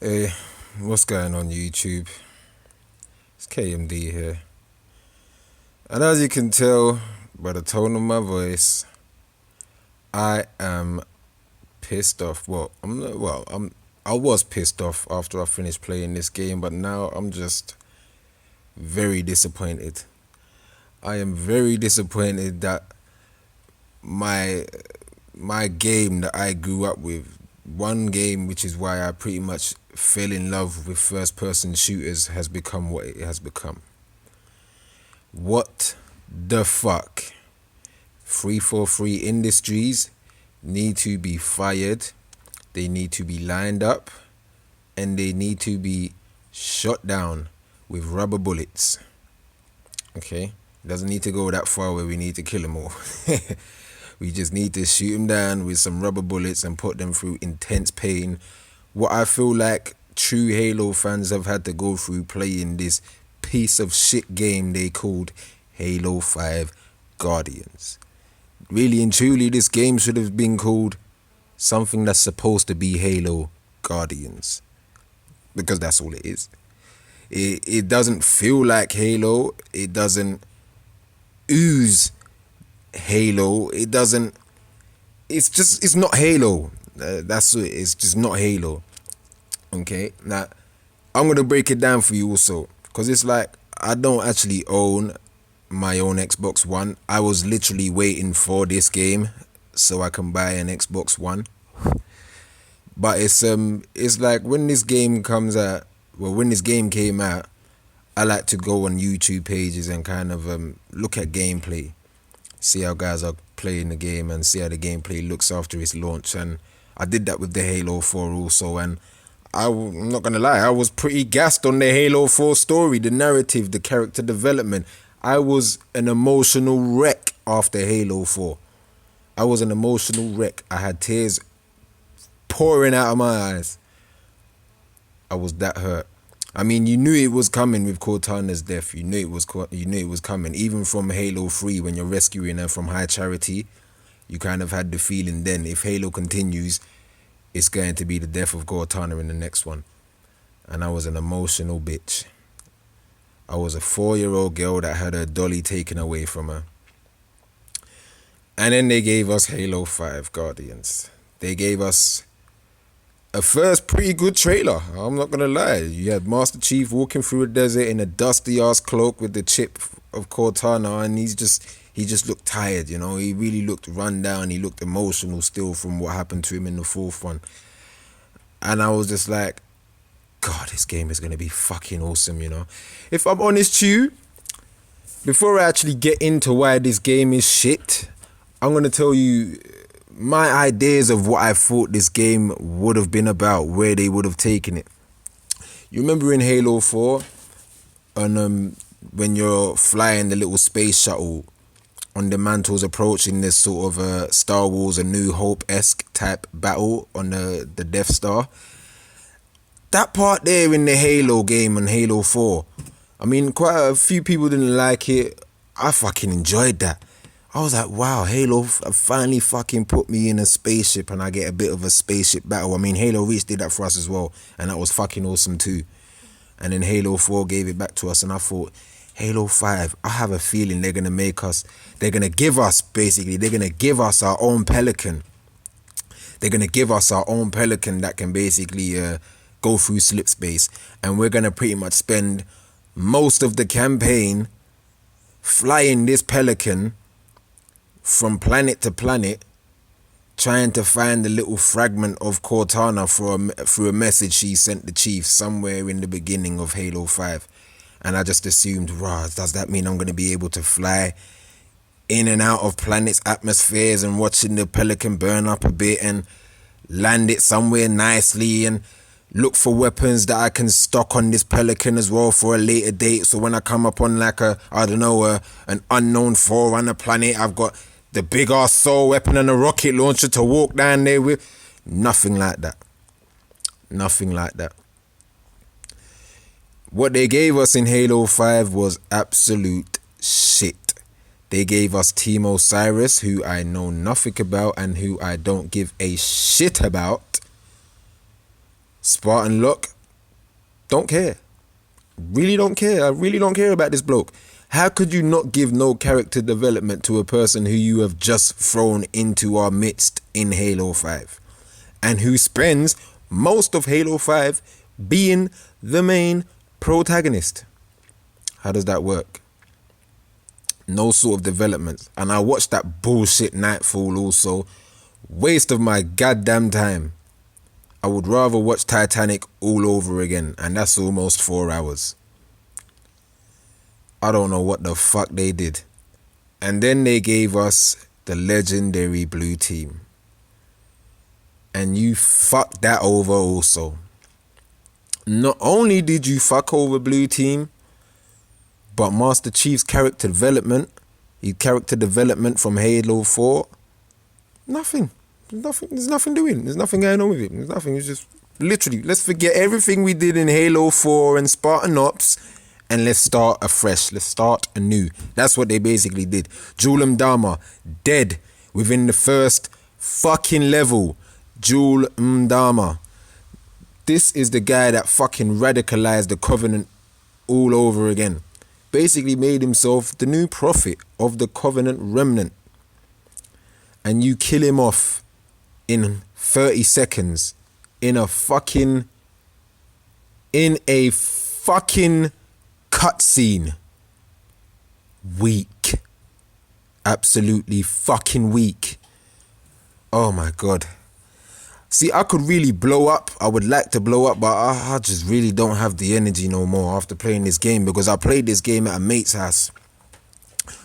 Hey, what's going on YouTube? It's KMD here. And as you can tell by the tone of my voice, I am pissed off. I was pissed off after I finished playing this game, but now I'm just very disappointed. I am very disappointed that my my game that I grew up with, one game which is why I pretty much fell in love with first person shooters, has become what it has become. What the fuck? 343 Industries need to be fired. They need to be lined up and they need to be shot down with rubber bullets. Okay? It doesn't need to go that far where we need to kill them all. We just need to shoot them down with some rubber bullets and put them through intense pain. What I feel like true Halo fans have had to go through playing this piece of shit game they called Halo 5 Guardians. Really and truly, this game should have been called something that's supposed to be Halo Guardians, because that's all it is. It doesn't feel like Halo. It doesn't ooze Halo. It's not Halo. That's it. It's just not Halo. Okay, now I'm gonna break it down for you also, because it's like I don't actually own my own Xbox One. I was literally waiting for this game so I can buy an Xbox One. But it's like when this game comes out, when this game came out, I like to go on YouTube pages and kind of look at gameplay, see how guys are playing the game and see how the gameplay looks after its launch. And I did that with the Halo 4 also, and I'm not gonna lie, I was pretty gassed on the Halo 4 story, the narrative, the character development. I was an emotional wreck after Halo 4. I was an emotional wreck. I had tears pouring out of my eyes. I was that hurt. I mean, you knew it was coming with Cortana's death. You knew it was coming. Even from Halo 3, when you're rescuing her from High Charity, you kind of had the feeling then, if Halo continues, it's going to be the death of Cortana in the next one. And I was an emotional bitch. I was a 4-year-old girl that had her dolly taken away from her. And then they gave us Halo 5 Guardians. They gave us a first pretty good trailer. I'm not gonna lie. You had Master Chief walking through a desert in a dusty ass cloak with the chip of Cortana, and he just looked tired, you know. He really looked run down. He looked emotional still from what happened to him in the fourth one. And I was just like, God, this game is gonna be fucking awesome, you know. If I'm honest to you, before I actually get into why this game is shit, I'm gonna tell you my ideas of what I thought this game would have been about, where they would have taken it. You remember in Halo 4, and when you're flying the little space shuttle on the mantles approaching this sort of Star Wars A New Hope-esque type battle on the Death Star. That part there in the Halo game and Halo 4, I mean, quite a few people didn't like it. I fucking enjoyed that. I was like, wow, Halo finally fucking put me in a spaceship and I get a bit of a spaceship battle. I mean, Halo Reach did that for us as well, and that was fucking awesome too. And then Halo 4 gave it back to us, and I thought, Halo 5, I have a feeling they're going to give us our own Pelican. They're going to give us our own Pelican that can basically go through slip space, and we're going to pretty much spend most of the campaign flying this Pelican from planet to planet, trying to find the little fragment of Cortana through a message she sent the Chief somewhere in the beginning of Halo 5. And I just assumed, wow, does that mean I'm going to be able to fly in and out of planets' atmospheres and watching the Pelican burn up a bit and land it somewhere nicely and look for weapons that I can stock on this Pelican as well for a later date. So when I come up on like an unknown forerunner planet, I've got the big ass soul weapon and a rocket launcher to walk down there with. Nothing like that. Nothing like that. What they gave us in Halo 5 was absolute shit. They gave us Team Osiris, who I know nothing about and who I don't give a shit about. Spartan Locke, don't care. Really don't care. I really don't care about this bloke. How could you not give no character development to a person who you have just thrown into our midst in Halo 5? And who spends most of Halo 5 being the main protagonist? How does that work? No sort of development. And I watched that bullshit Nightfall also. Waste of my goddamn time. I would rather watch Titanic all over again, and that's almost 4 hours. I don't know what the fuck they did. And then they gave us the legendary blue team. And you fucked that over also. Not only did you fuck over blue team, but Master Chief's character development, his character development from Halo 4, nothing. There's nothing doing. There's nothing going on with it. There's nothing. It's just literally, let's forget everything we did in Halo 4 and Spartan Ops, and let's start afresh. Let's start anew. That's what they basically did. Julam Dama, dead within the first fucking level. Julam Dama. This is the guy that fucking radicalized the Covenant all over again. Basically made himself the new prophet of the Covenant remnant. And you kill him off in 30 seconds in a fucking cutscene. Weak. Absolutely fucking weak. Oh my God. See, I could really blow up. I would like to blow up, but I just really don't have the energy no more after playing this game, because I played this game at a mate's house.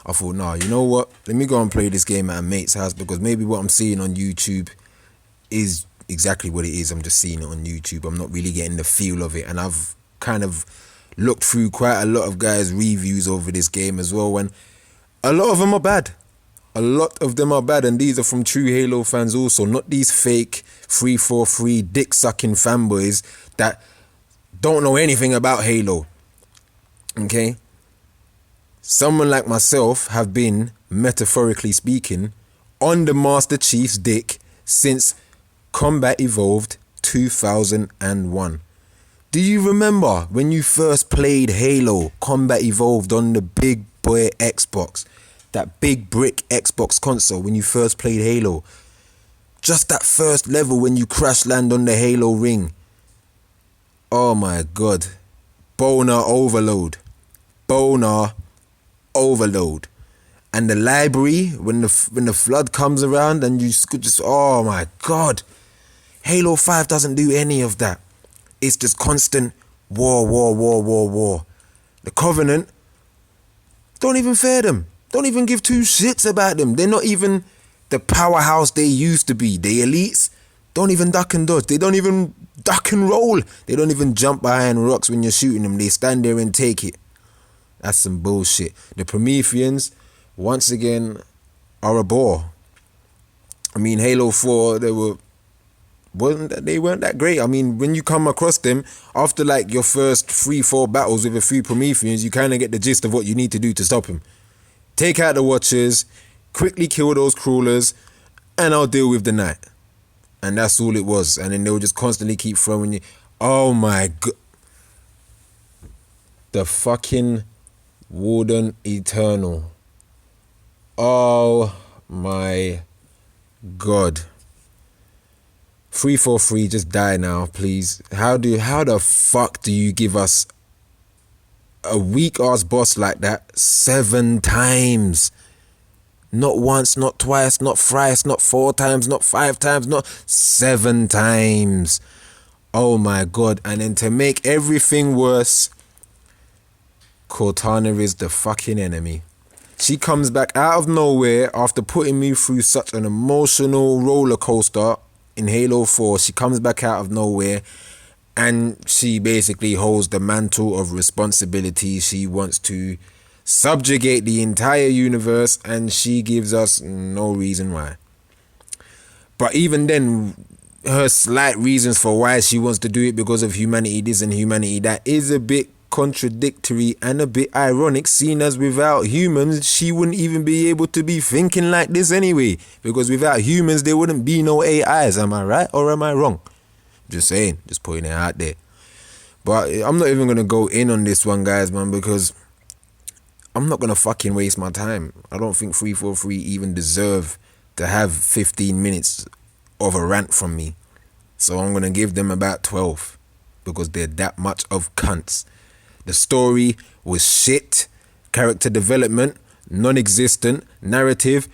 I thought, nah, you know what? Let me go and play this game at a mate's house, because maybe what I'm seeing on YouTube is exactly what it is. I'm just seeing it on YouTube. I'm not really getting the feel of it. And I've kind of looked through quite a lot of guys' reviews over this game as well, and a lot of them are bad. A lot of them are bad, and these are from true Halo fans also, not these fake 343 dick-sucking fanboys that don't know anything about Halo. Okay? Someone like myself have been, metaphorically speaking, on the Master Chief's dick since Combat Evolved 2001. Do you remember when you first played Halo Combat Evolved on the big boy Xbox? That big brick Xbox console when you first played Halo. Just that first level when you crash land on the Halo ring. Oh my God. Boner overload. Boner overload. And the library, when the flood comes around and you could just, oh my God. Halo 5 doesn't do any of that. It's just constant war. The Covenant don't even fear them. Don't even give two shits about them. They're not even the powerhouse they used to be. The elites don't even duck and dodge. They don't even duck and roll. They don't even jump behind rocks when you're shooting them. They stand there and take it. That's some bullshit. The Prometheans, once again, are a bore. I mean, Halo 4, they weren't that great. I mean, when you come across them, after like your first 3-4 battles with a few Prometheans, you kind of get the gist of what you need to do to stop him. Take out the Watchers, quickly kill those crawlers, and I'll deal with the night. And that's all it was. And then they'll just constantly keep throwing you. Oh my God. The fucking Warden Eternal. Oh my God. 343, just die now, please. How the fuck do you give us a weak ass boss like that 7 times? Not once, not twice, not thrice, not 4 times, not 5 times, not 7 times. Oh my God. And then to make everything worse, Cortana is the fucking enemy. She comes back out of nowhere after putting me through such an emotional roller coaster in Halo 4. She comes back out of nowhere and she basically holds the mantle of responsibility. She wants to subjugate the entire universe and she gives us no reason why. But even then, her slight reasons for why she wants to do it, because of humanity this and humanity that, is a bit contradictory and a bit ironic, seeing as without humans she wouldn't even be able to be thinking like this anyway, because without humans there wouldn't be no AIs. Am I right or am I wrong? Just saying, just putting it out there. But I'm not even going to go in on this one, guys, man, because I'm not going to fucking waste my time. I don't think 343 even deserve to have 15 minutes of a rant from me. So I'm going to give them about 12 because they're that much of cunts. The story was shit. Character development, non-existent. Narrative,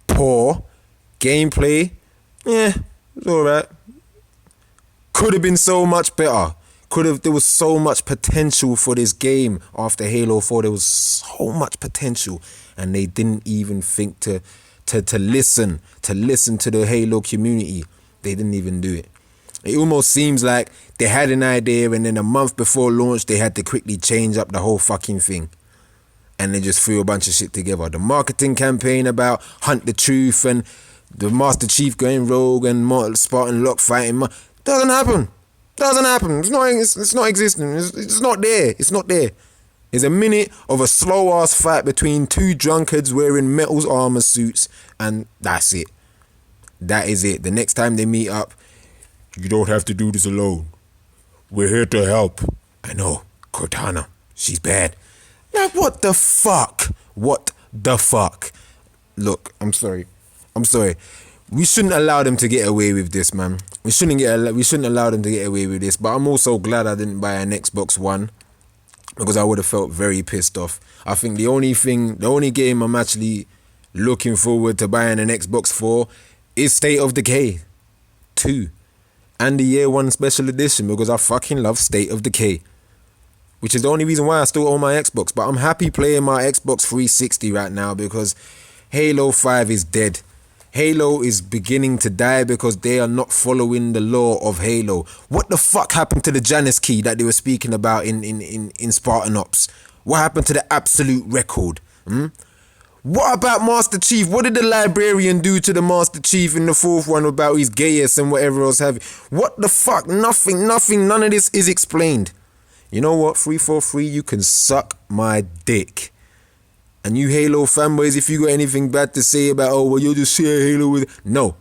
poor. Gameplay, it's alright. Could have been so much better. There was so much potential for this game after Halo 4. There was so much potential, and they didn't even think to listen to the Halo community. They didn't even do it. It almost seems like they had an idea, and then a month before launch, they had to quickly change up the whole fucking thing. And they just threw a bunch of shit together. The marketing campaign about Hunt the Truth and the Master Chief going rogue and Spartan Locke fighting. Doesn't happen. It's not existing. It's not there. It's not there. It's a minute of a slow-ass fight between two drunkards wearing metal armor suits, and that's it. That is it. The next time they meet up, you don't have to do this alone. We're here to help. I know. Cortana. She's bad. Like, what the fuck? What the fuck? Look, I'm sorry. We shouldn't allow them to get away with this, man. We shouldn't allow them to get away with this. But I'm also glad I didn't buy an Xbox One, because I would have felt very pissed off. I think the only game I'm actually looking forward to buying an Xbox for is State of Decay 2 and the Year 1 Special Edition, because I fucking love State of Decay, which is the only reason why I still own my Xbox. But I'm happy playing my Xbox 360 right now because Halo 5 is dead. Halo is beginning to die because they are not following the law of Halo. What the fuck happened to the Janus key that they were speaking about in Spartan Ops? What happened to the absolute record? What about Master Chief? What did the librarian do to the Master Chief in the fourth one about his gaius and whatever else have you? What the fuck? Nothing. None of this is explained. You know what? 343, you can suck my dick. And you Halo fanboys, if you got anything bad to say about, oh, well, you'll just share Halo with... No.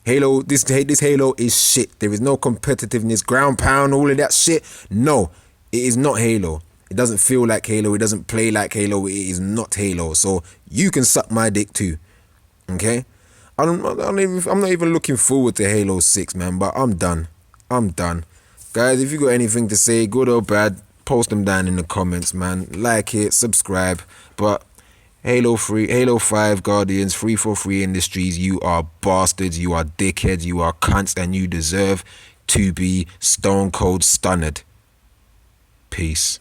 Halo, this Halo is shit. There is no competitiveness, ground pound, all of that shit. No, it is not Halo. It doesn't feel like Halo. It doesn't play like Halo. It is not Halo. So you can suck my dick too. Okay? I'm not even looking forward to Halo 6, man, but I'm done. Guys, if you got anything to say, good or bad, post them down in the comments, man. Like it, subscribe. But Halo 5 Guardians, 343 Industries, you are bastards, you are dickheads, you are cunts, and you deserve to be stone cold stunned. Peace.